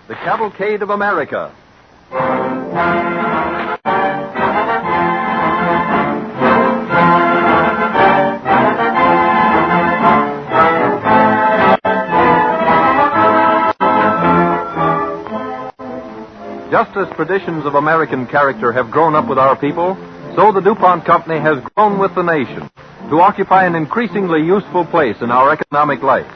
The Cavalcade of America. Just as traditions of American character have grown up with our people, so the DuPont Company has grown with the nation to occupy an increasingly useful place in our economic life.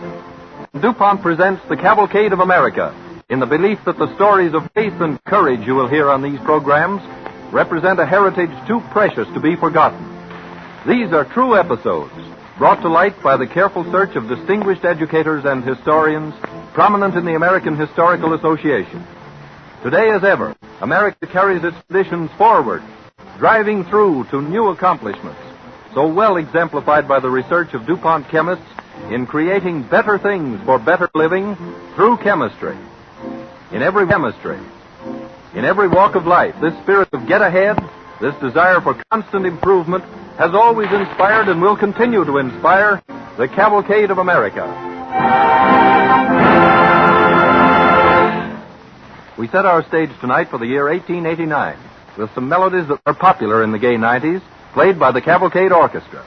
DuPont presents the Cavalcade of America in the belief that the stories of faith and courage you will hear on these programs represent a heritage too precious to be forgotten. These are true episodes brought to light by the careful search of distinguished educators and historians prominent in the American Historical Association. Today as ever, America carries its traditions forward, driving through to new accomplishments, so well exemplified by the research of DuPont chemists in creating better things for better living through chemistry. In every walk of life, this spirit of get ahead, this desire for constant improvement, has always inspired and will continue to inspire the Cavalcade of America. We set our stage tonight for the year 1889 with some melodies that are popular in the gay 90s, played by the Cavalcade Orchestra.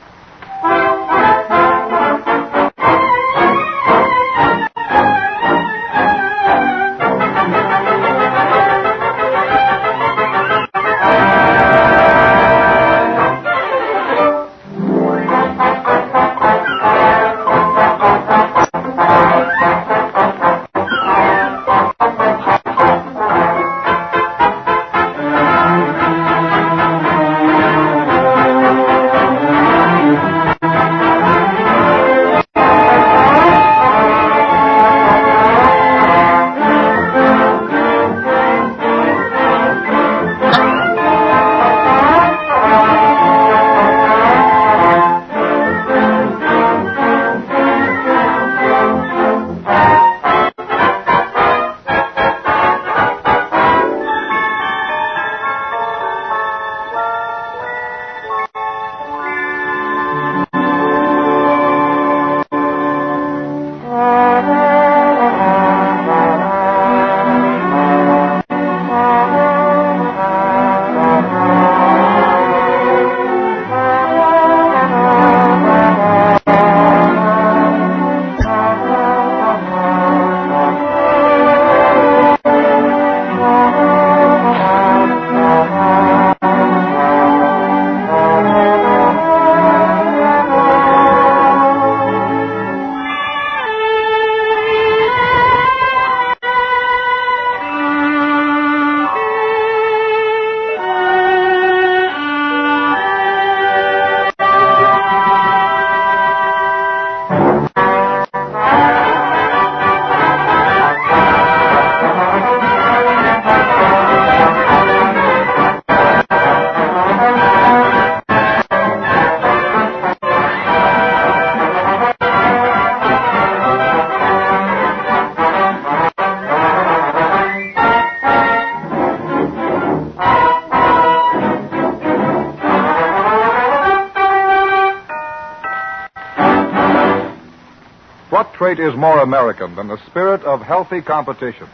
What trait is more American than the spirit of healthy competition?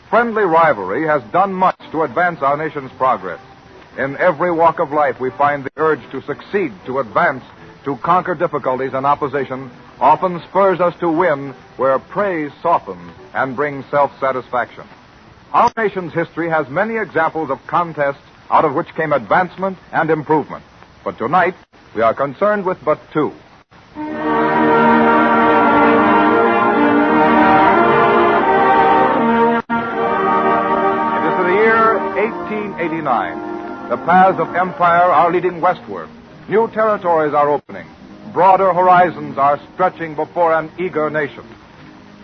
Friendly rivalry has done much to advance our nation's progress. In every walk of life, we find the urge to succeed, to advance, to conquer difficulties and opposition, often spurs us to win where praise softens and brings self-satisfaction. Our nation's history has many examples of contests out of which came advancement and improvement. But tonight, we are concerned with but two. It is the year 1889. The paths of empire are leading westward. New territories are opening. Broader horizons are stretching before an eager nation.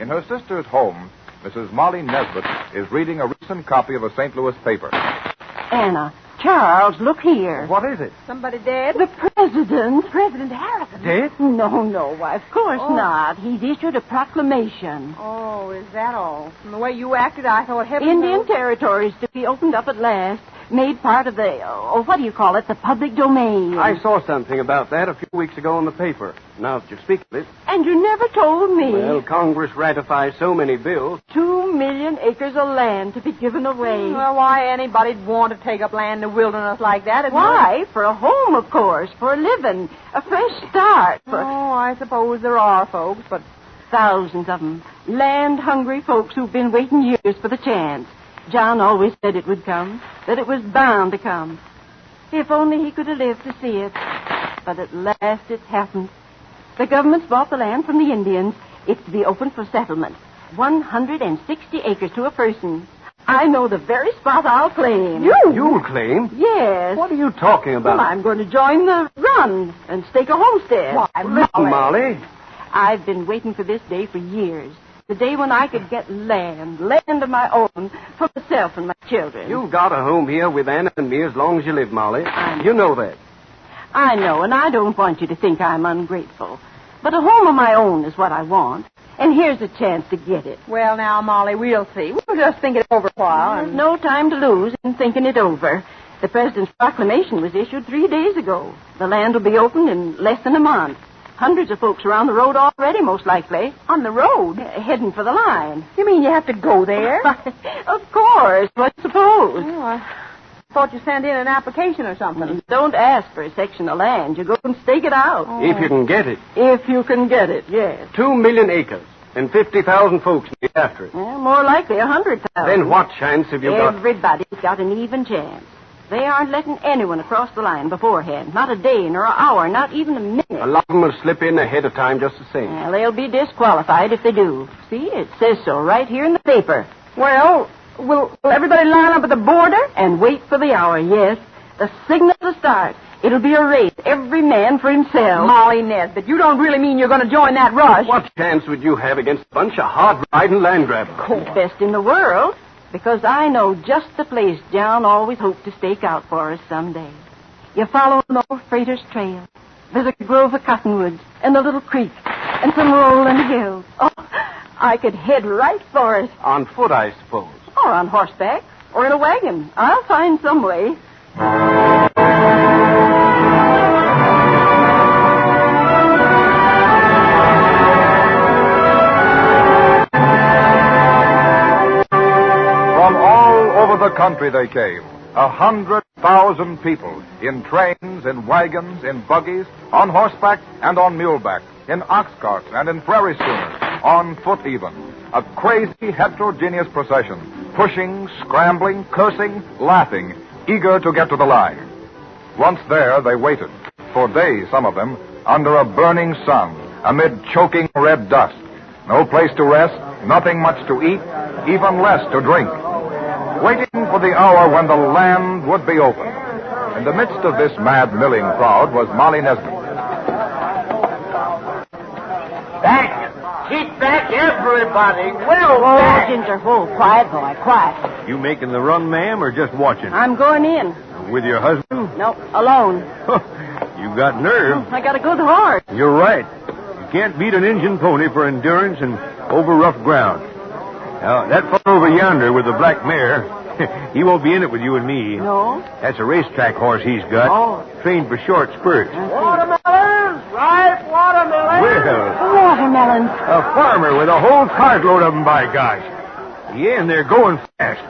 In her sister's home, Mrs. Molly Nesbitt is reading a recent copy of a St. Louis paper. Anna, Charles, look here. What is it? Somebody dead? The president. President Harrison. Dead? No, why, of course not. He's issued a proclamation. Oh, is that all? From the way you acted, I thought heaven Indian knows. territories to be opened up at last. made part of the, what do you call it, the public domain. I saw something about that a few weeks ago in the paper. Now that you speak of it. And you never told me. Well, Congress ratifies so many bills. 2 million acres of land to be given away. Well, why anybody'd want to take up land in the wilderness like that? Why? For a home, of course. For a living. A fresh start. Oh, I suppose there are folks, but... Thousands of them. Land-hungry folks who've been waiting years for the chance. John always said it would come. That it was bound to come. If only he could have lived to see it. But at last it happened. The government's bought the land from the Indians. It's to be open for settlement. 160 acres to a person. I know the very spot I'll claim. You'll claim? Yes. What are you talking about? Well, I'm going to join the run and stake a homestead. Why, Listen, Molly. I've been waiting for this day for years. The day when I could get land of my own, for myself and my children. You've got a home here with Anna and me as long as you live, Molly. You know that. I know, and I don't want you to think I'm ungrateful. But a home of my own is what I want. And here's a chance to get it. Well, now, Molly, we'll see. We'll just think it over a while. There's no time to lose in thinking it over. The president's proclamation was issued 3 days ago. The land will be opened in less than a month. Hundreds of folks are on the road already, most likely. On the road? Heading for the line. You mean you have to go there? Of course. What do you suppose? Oh, I thought you sent in an application or something. Don't ask for a section of land. You go and stake it out. Oh. If you can get it. If you can get it, yes. 2 million acres and 50,000 folks need after it. Well, more likely 100,000. Then what chance have you got? Everybody's got an even chance. They aren't letting anyone across the line beforehand. Not a day, nor an hour, not even a minute. A lot of them will slip in ahead of time just the same. Well, they'll be disqualified if they do. See, it says so right here in the paper. Well, will everybody line up at the border? And wait for the hour, yes. The signal to start. It'll be a race, every man for himself. Molly Nesbitt, you don't really mean you're going to join that rush? What chance would you have against a bunch of hard-riding land grabbers? The best in the world. Because I know just the place John always hoped to stake out for us someday. You follow an old freighter's trail. There's a grove of cottonwoods and a little creek and some rolling hills. Oh, I could head right for it. On foot, I suppose. Or on horseback. Or in a wagon. I'll find some way. The country they came. 100,000 people in trains, in wagons, in buggies, on horseback and on muleback, in ox carts and in prairie schooners, on foot even. A crazy, heterogeneous procession, pushing, scrambling, cursing, laughing, eager to get to the line. Once there, they waited, for days, some of them, under a burning sun, amid choking red dust. No place to rest, nothing much to eat, even less to drink. Waiting for the hour when the land would be open. In the midst of this mad milling crowd was Molly Nesbitt. Back! Keep back, everybody! Well, Whoa, back! Ginger, whoa, quiet, boy, quiet. You making the run, ma'am, or just watching? I'm going in. With your husband? No, alone. You got nerve. I got a good heart. You're right. You can't beat an Indian pony for endurance and over rough ground. Now, that fellow over yonder with the black mare, he won't be in it with you and me. No? That's a racetrack horse he's got. Oh. Trained for short spurts. Watermelons! Ripe watermelons! Well, Watermelons. a farmer with a whole cartload of them, by gosh. Yeah, and they're going fast.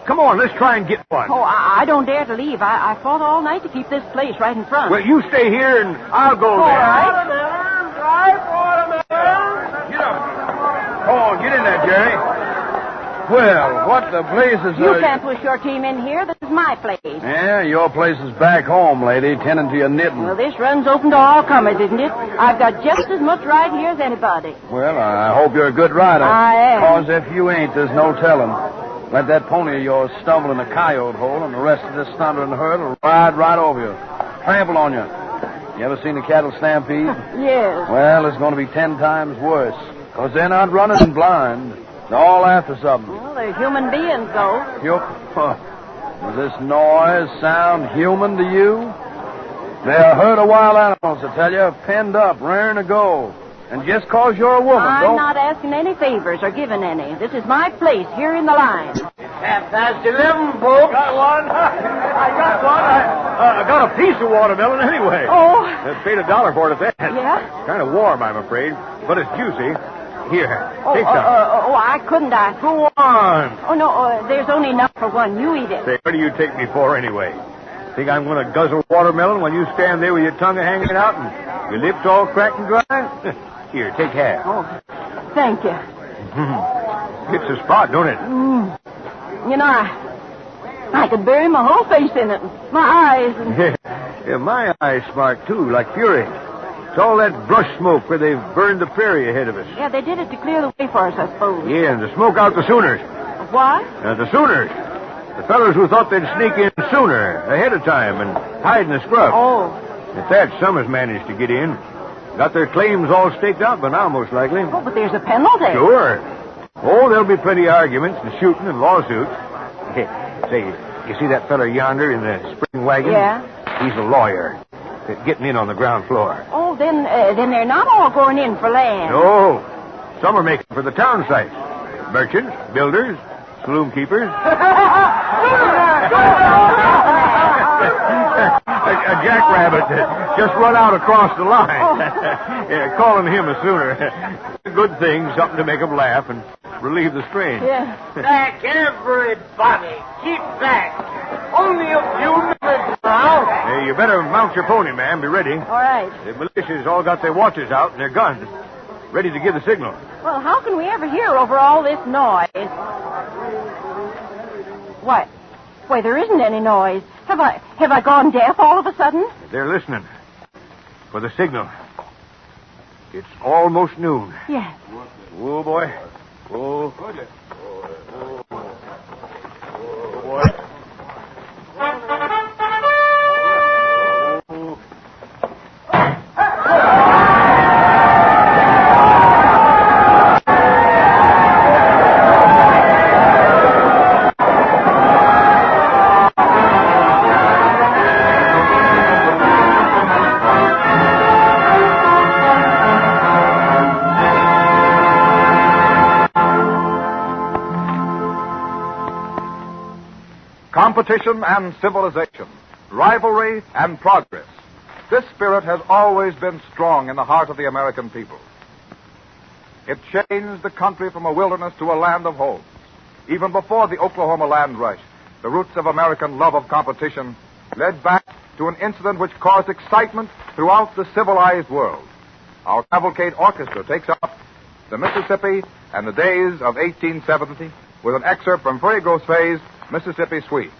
Come on, let's try and get one. Oh, I don't dare to leave. I fought all night to keep this place right in front. Well, you stay here and I'll go there. Watermelons! Ripe watermelons! Get up. Oh, get in there, Jerry. Well, what the blazes You are... can't push your team in here. This is my place. Yeah, your place is back home, lady, tending to your knitting. Well, this run's open to all comers, isn't it? I've got just as much right here as anybody. Well, I hope you're a good rider. I am. Because if you ain't, there's no telling. Let that pony of yours stumble in a coyote hole, and the rest of this thundering herd will ride right over you. Trample on you. You ever seen a cattle stampede? Yes. Well, it's going to be 10 times worse. Because they're not running blind. They're all after something. Well, they're human beings, though. Does this noise sound human to you? They're a herd of wild animals, I tell you, penned up, raring to go. And just 'cause you're a woman, I'm don't... not asking any favors or giving any. This is my place here in the line. 11, folks. Got one? I got one. I got a piece of watermelon anyway. Oh. Paid $1 for it at that. Yeah? Kind of warm, I'm afraid, but it's juicy. Here, take some. I couldn't. Go on. Oh, no, there's only enough for one. You eat it. Say, what do you take me for anyway? Think I'm going to guzzle watermelon while you stand there with your tongue hanging out and your lips all cracked and dry? Here, take half. Oh, thank you. Hits the spot, don't it? You know, I could bury my whole face in it. My eyes. And... Yeah, my eyes smart, too, like fury. It's all that brush smoke where they've burned the prairie ahead of us. Yeah, they did it to clear the way for us, I suppose. Yeah, and to smoke out the Sooners. What? The Sooners. The fellows who thought they'd sneak in sooner, ahead of time, and hide in the scrub. Oh. At that, some has managed to get in. Got their claims all staked out by now, most likely. Oh, but there's a penalty. Sure. Oh, there'll be plenty of arguments and shooting and lawsuits. Say, you see that feller yonder in the spring wagon? Yeah. He's a lawyer. Getting in on the ground floor. Oh, then they're not all going in for land. No. Some are making for the town sites. Merchants, builders, saloon keepers. A jackrabbit just run out across the line. Oh. Yeah, calling him a Sooner. Good thing, something to make them laugh and relieve the strain. Yeah. Back, everybody. Keep back. Only a few minutes now. Hey, you better mount your pony, man. Be ready. All right. The militia's all got their watches out and their guns, ready to give the signal. Well, how can we ever hear over all this noise? What? Why, there isn't any noise. Have I gone deaf all of a sudden? They're listening for the signal. It's almost noon. Yes. Oh, boy. Oh, boy. Competition and civilization, rivalry and progress. This spirit has always been strong in the heart of the American people. It changed the country from a wilderness to a land of homes. Even before the Oklahoma land rush, the roots of American love of competition led back to an incident which caused excitement throughout the civilized world. Our Cavalcade Orchestra takes up the Mississippi and the days of 1870 with an excerpt from Ferry Grossfay's Mississippi Suite.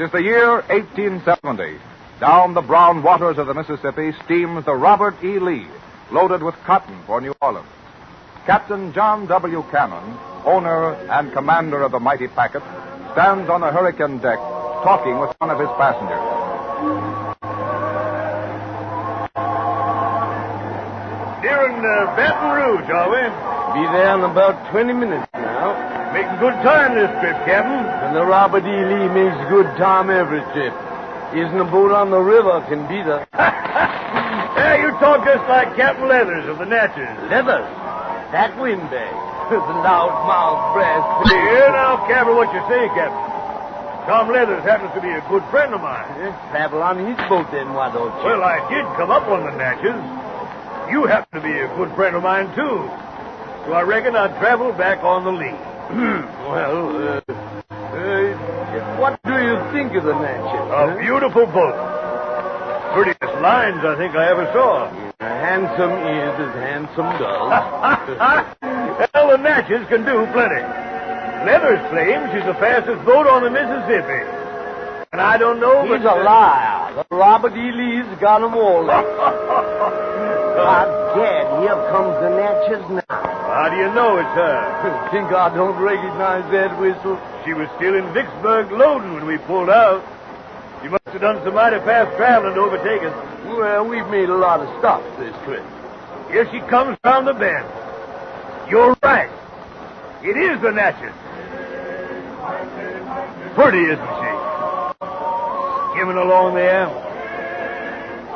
is the year 1870. Down the brown waters of the Mississippi steams the Robert E. Lee, loaded with cotton for New Orleans. Captain John W. Cannon, owner and commander of the mighty packet, stands on the hurricane deck talking with one of his passengers. Here in Baton Rouge, are we? Be there in about 20 minutes now. Making good time this trip, Captain. And the Robert E. Lee makes good time every trip. Isn't a boat on the river can beat her. Yeah, you talk just like Captain Leathers of the Natchez. Leathers? That windbag. The loud-mouthed brass. Here now, Captain, what you say, Captain. Tom Leathers happens to be a good friend of mine. Travel on his boat then, why don't you? Well, I did come up on the Natchez. You happen to be a good friend of mine, too. So I reckon I'd travel back on the Lee. Well, what do you think of the Natchez? A beautiful boat. Prettiest lines I think I ever saw. Handsome is as handsome does. Well, the Natchez can do plenty. Leathers claims she's the fastest boat on the Mississippi. And I don't know, He's a liar. The Robert E. Lee's got 'em all. By Gad, here comes the Natchez now. How do you know it's her? Think I don't recognize that whistle? She was still in Vicksburg loading when we pulled out. She must have done some mighty fast traveling to overtake us. Well, we've made a lot of stops this trip. Here she comes round the bend. You're right. It is the Natchez. Pretty, isn't she? Skimming along there.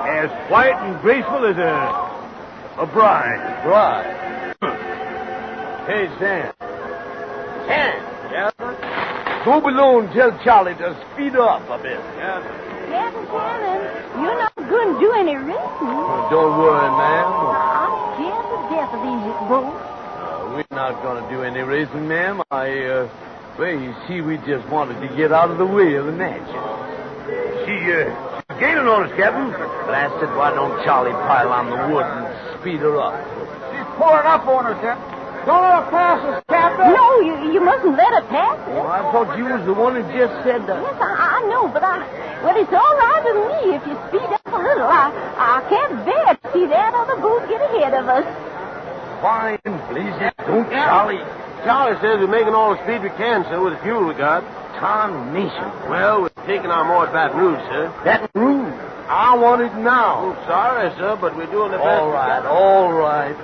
As white and graceful as a bride. Bride? Hey, Sam. Sam? Yeah? Go below and tell Charlie to speed up a bit. Yeah? Captain Cannon, you're not going to do any racing. Don't worry, ma'am. I'm scared to death of these boats. We're not going to do any racing, ma'am. Well, you see, we just wanted to get out of the way of the Natchez. She's gaining on us, Captain. Blasted, why don't Charlie pile on the wood and speed her up? She's pulling up on us, Captain. Don't let her pass us, Captain. No, you mustn't let her pass us. Oh, I thought you was the one who just said that. Yes, I know, but well, it's all right with me if you speed up a little. I can't bear to see that other boat get ahead of us. Fine, please. Don't, Charlie. Charlie says we're making all the speed we can, sir, with the fuel we got. Tarnation. Well, we're taking our more at Baton Rouge, sir. That rude. I want it now. Oh, sorry, sir, but we're doing the best. All right.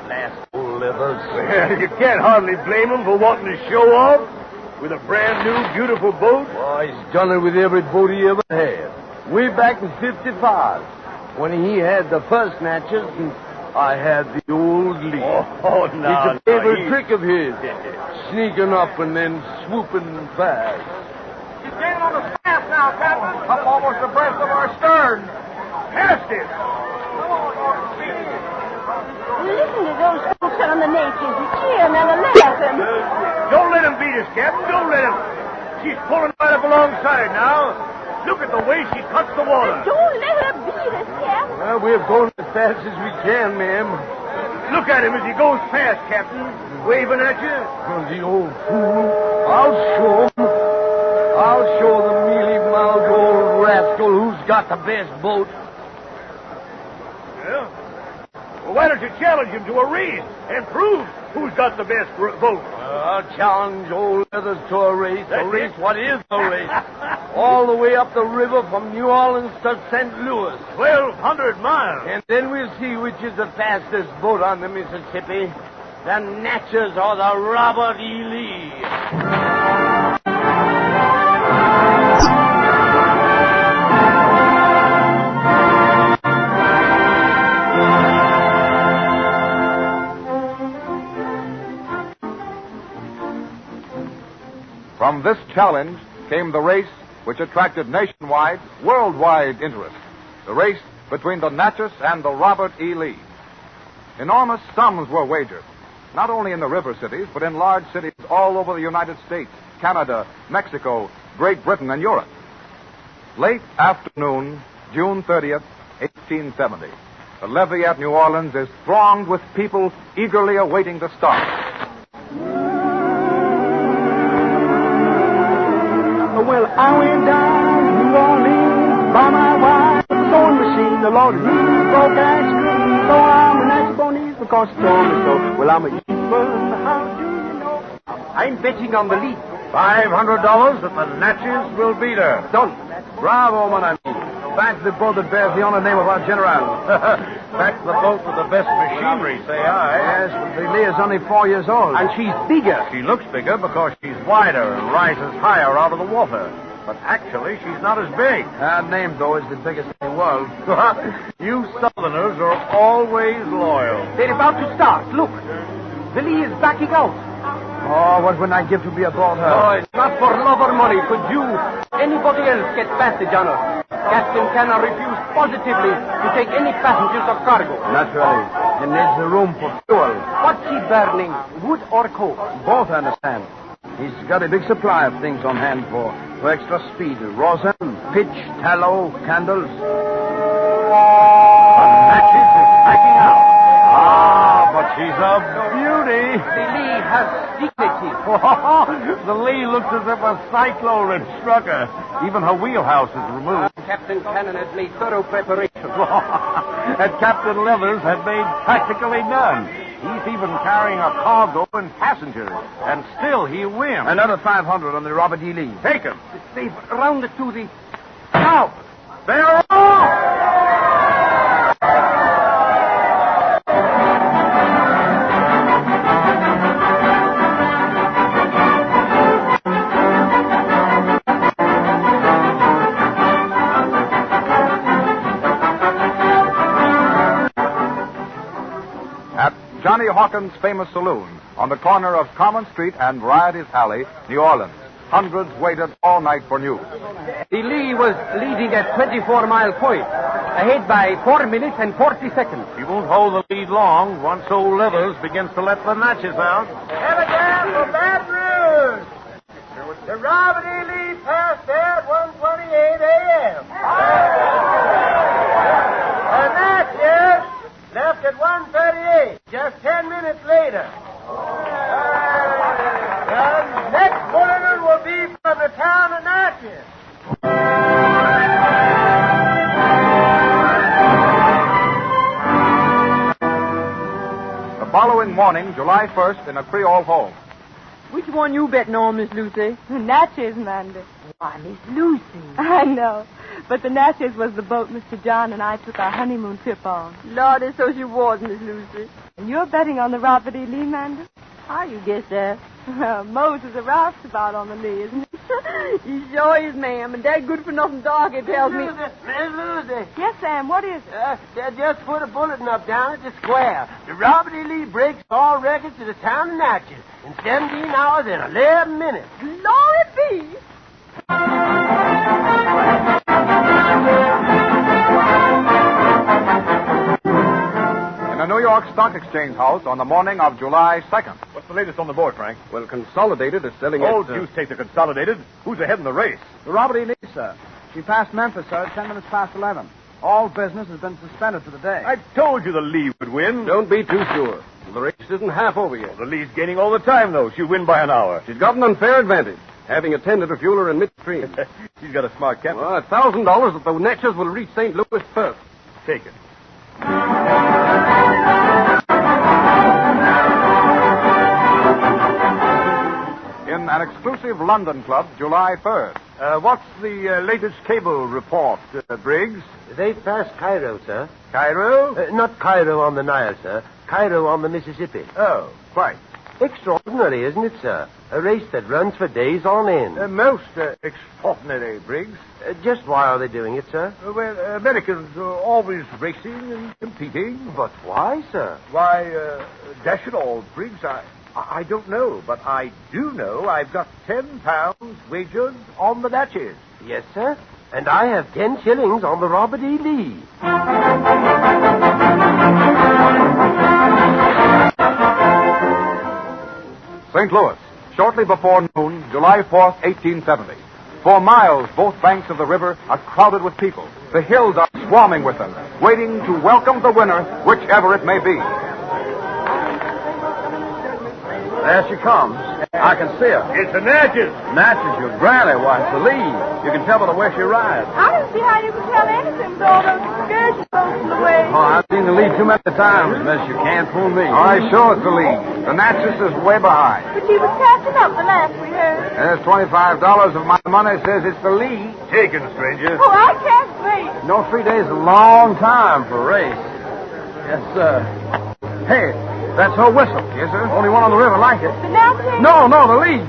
Last old livers. Well, you can't hardly blame him for wanting to show off with a brand new, beautiful boat. Oh, he's done it with every boat he ever had. Way back in 55, when he had the first Natchez and I had the old Lee. Oh, no. It's a favorite trick of his. Sneaking up and then swooping fast. She's gaining on the staff now, Captain. Up almost abreast of our stern. Past it. Listen to those folks on the Natchez. They're cheering and they're laughing. Don't let him beat us, Captain. Don't let him. She's pulling right up alongside now. Look at the way she cuts the water. Don't let her beat us, Captain. Well, we're going as fast as we can, ma'am. Look at him as he goes past, Captain. Waving at you. Oh, the old fool. I'll show him. I'll show the mealy-mouthed old rascal who's got the best boat. Yeah? Well, why don't you challenge him to a race and prove who's got the best boat? I'll challenge old Leathers to a race. That's A race? it. What is a race? All the way up the river from New Orleans to St. Louis. 1,200 miles. And then we'll see which is the fastest boat on the Mississippi. The Natchez or the Robert E. Lee. From this challenge came the race which attracted nationwide, worldwide interest. The race between the Natchez and the Robert E. Lee. Enormous sums were wagered, not only in the river cities, but in large cities all over the United States, Canada, Mexico, Great Britain, and Europe. Late afternoon, June 30th, 1870. The levee at New Orleans is thronged with people eagerly awaiting the start. Well, I went down course, so. Well, I'm a... How do you know? I'm betting on the lead. $500 that the Natchez will beat her. Done. Bravo, mon ami. Back the boat that bears the honor name of our general. Back the boat with the best machinery, say I. Yes, but the Lee is only 4 years old. And she's bigger. She looks bigger because she's wider and rises higher out of the water. But actually, she's not as big. Her name, though, is the biggest in the world. You Southerners are always loyal. They're about to start. Look. The Lee is backing out. Oh, what would I give to be aboard her? Oh, it's not for love or money. Could you, anybody else, get passage on her? Captain cannot refuse positively to take any passengers or cargo. Naturally. It needs the room for fuel. What's she burning, wood or coal? Both, I understand. He's got a big supply of things on hand for extra speed. Rosin, pitch, tallow, candles. The Natchez is backing out. But she's a beauty. The Lee has dignity. The Lee looks as if a cyclone had struck her. Even her wheelhouse is removed. Captain Cannon has made thorough preparation. And Captain Leathers had made practically none. He's even carrying a cargo and passengers. And still he wins. Another 500 on the Robert E. Lee. Take him. They've rounded to the... Now! They're off! Johnny Hawkins' famous saloon on the corner of Common Street and Varieties Alley, New Orleans. Hundreds waited all night for news. The Lee was leading at 24-mile point, ahead by 4 minutes and 40 seconds. He won't hold the lead long once old Leathers begins to let the Natchez out. Telegram from Baton Rouge. The Robert E. Lee passed there at 1:28 a.m. The Natchez left at 1:38, just 10 minutes later. The next bulletin will be from the town of Natchez. The following morning, July 1st, in a Creole home. Which one you betting on, Miss Lucy? Natchez, Mandy. Why, Miss Lucy. I know. But the Natchez was the boat Mr. John and I took our honeymoon trip on. Lordy, so she was, Miss Lucy. And you're betting on the Robert E. Lee, Mandy? How you guess that? Moses a roustabout on the Lee, isn't he? He sure is, ma'am. And that good-for-nothing dog, it tells me... Miss Lucy. Yes, Sam, what is it? They just put a bulletin up down at the square. The Robert E. Lee breaks all records to the town of Natchez in 17 hours and 11 minutes. Glory be! In the New York Stock Exchange House on the morning of July 2nd. What's the latest on the board, Frank? Well, Consolidated is selling Oh, deuce take the Consolidated. Who's ahead in the race? The Robert E. Lee, sir. She passed Memphis, sir, at 10 minutes past 11. All business has been suspended for the day. I told you the Lee would win. Don't be too sure. The race isn't half over yet. The Lee's gaining all the time, though. She'll win by an hour. She's got an unfair advantage, having attended to fueler in midstream. She's got a smart captain. Well, $1,000 that the Natchez will reach St. Louis first. Take it. In an exclusive London club, July 3rd. What's the latest cable report, Briggs? They passed Cairo, sir. Cairo? Not Cairo on the Nile, sir. Cairo on the Mississippi. Oh, quite. Extraordinary, isn't it, sir? A race that runs for days on end. Most extraordinary, Briggs. Just why are they doing it, sir? Well, Americans are always racing and competing. But why, sir? Why, dash it all, Briggs, I don't know, but I do know I've got £10 wagered on the Natchez. Yes, sir. And I have 10 shillings on the Robert E. Lee. St. Louis, shortly before noon, July 4th, 1870. For miles, both banks of the river are crowded with people. The hills are swarming with them, waiting to welcome the winner, whichever it may be. There she comes. I can see her. It's the Natchez. Natchez, your granny. Why, it's the lead. You can tell by the way she rides. I don't see how you can tell anything with all those skirts you in the way. Oh, I've seen the lead too many times, miss. You can't fool me. All right, sure, it's the lead. The Natchez is way behind. But she was catching up the last we heard. There's $25 of my money says it's the lead. Taken, stranger. Oh, I can't wait. You know, 3 days is a long time for a race. Yes, sir. Hey, that's her whistle. Yes, sir. Only one on the river like it. The Natchez? No, the lead.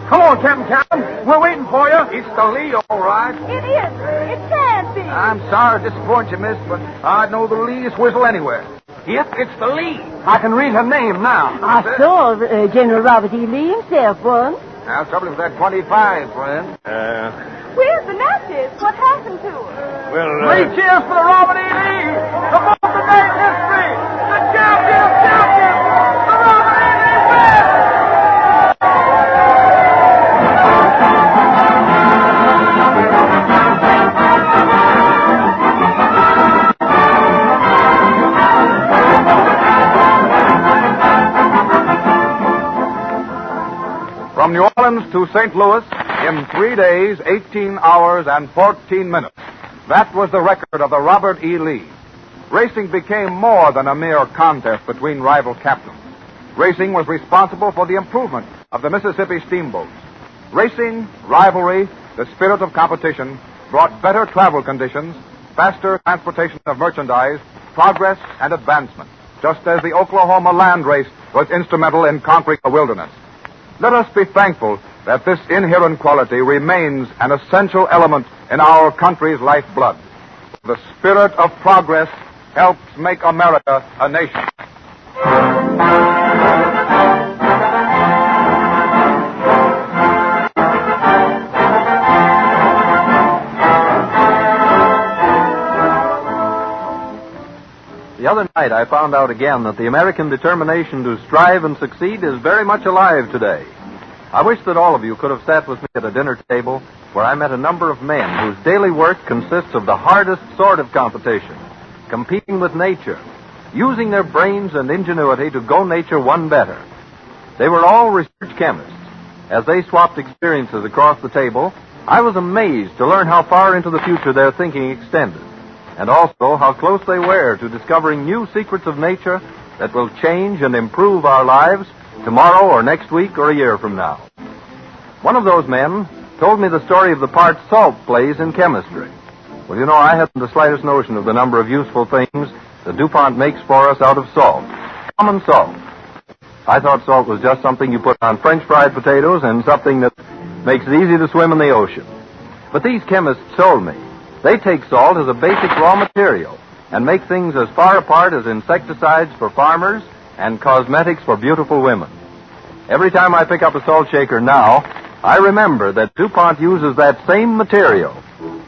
Come on, Captain Calvin. We're waiting for you. It's the lead, all right. It is. It can't be. I'm sorry to disappoint you, miss, but I'd know the leadest whistle anywhere. Yep, it's the lead. I can read her name now. I saw General Robert E. Lee himself once. Now, trouble with that 25, friend. Where's the Natchez? What happened to her? Well, 3 cheers for the Robert E. Lee. The most of history. The champion, the Robert E. Lee wins. From New Orleans to St. Louis in 3 days, 18 hours, and 14 minutes. That was the record of the Robert E. Lee. Racing became more than a mere contest between rival captains. Racing was responsible for the improvement of the Mississippi steamboats. Racing, rivalry, the spirit of competition brought better travel conditions, faster transportation of merchandise, progress, and advancement, just as the Oklahoma land race was instrumental in conquering the wilderness. Let us be thankful that this inherent quality remains an essential element in our country's lifeblood. The spirit of progress helps make America a nation. The other night I found out again that the American determination to strive and succeed is very much alive today. I wish that all of you could have sat with me at a dinner table where I met a number of men whose daily work consists of the hardest sort of competition, competing with nature, using their brains and ingenuity to go nature one better. They were all research chemists. As they swapped experiences across the table, I was amazed to learn how far into the future their thinking extended, and also how close they were to discovering new secrets of nature that will change and improve our lives tomorrow or next week or a year from now. One of those men told me the story of the part salt plays in chemistry. Well, you know, I hadn't the slightest notion of the number of useful things that DuPont makes for us out of salt. Common salt. I thought salt was just something you put on French fried potatoes and something that makes it easy to swim in the ocean. But these chemists told me they take salt as a basic raw material and make things as far apart as insecticides for farmers and cosmetics for beautiful women. Every time I pick up a salt shaker now, I remember that DuPont uses that same material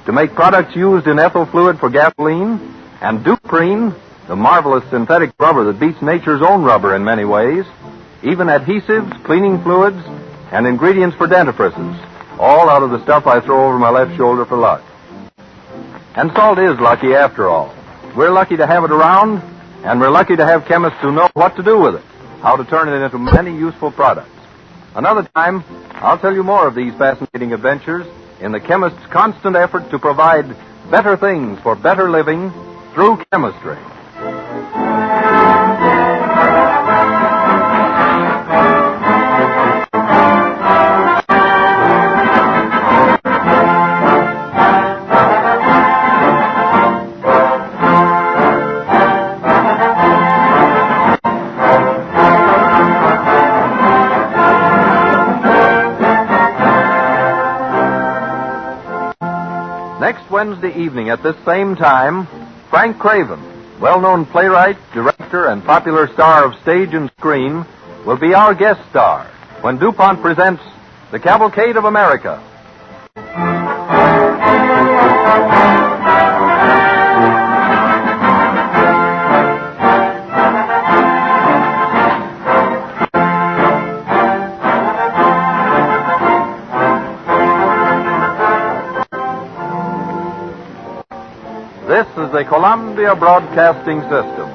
to make products used in ethyl fluid for gasoline, and Duprene, the marvelous synthetic rubber that beats nature's own rubber in many ways, even adhesives, cleaning fluids, and ingredients for dentifrices, all out of the stuff I throw over my left shoulder for luck. And salt is lucky after all. We're lucky to have it around, and we're lucky to have chemists who know what to do with it, how to turn it into many useful products. Another time, I'll tell you more of these fascinating adventures in the chemist's constant effort to provide better things for better living through chemistry. Next Wednesday evening at this same time, Frank Craven, well-known playwright, director, and popular star of stage and screen, will be our guest star when DuPont presents The Cavalcade of America. This is the Columbia Broadcasting System.